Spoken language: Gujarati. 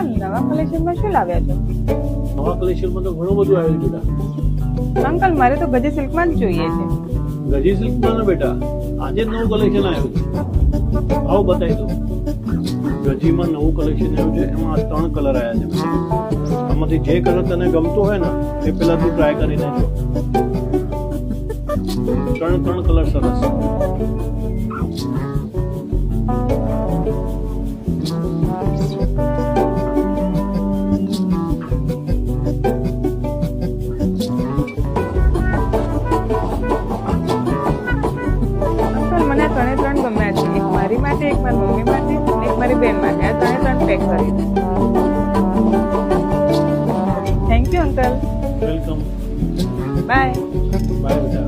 અંકલ નવા કલેક્શનમાં શું લાવ્યા છો? નવા કલેક્શનમાં તો ઘણું બધું આવ્યું બેટા. અંકલ મારે તો ગજી સિલ્કમાં જ જોઈએ છે. ગજી સિલ્કમાં ને બેટા આજે જ નવું કલેક્શન આવ્યું છે. આવો બતાવી દો. ગજીમાં નવું કલેક્શન આવ્યું છે. એમાં 3 કલર આવ્યા છે. આમાંથી જે કલર તને ગમતો હોય ને એ પેલા તું ટ્રાય કરીને જો. 3 કલર સરસ. અંકલ મને આ 3 ગમ્યા છે. એક મારી માટે, એક મારી મમ્મી માટે, એક મારી બેન માટે. આ 3 પેક કરી દો. Thank you uncle. Welcome. Bye. Bye બેટા.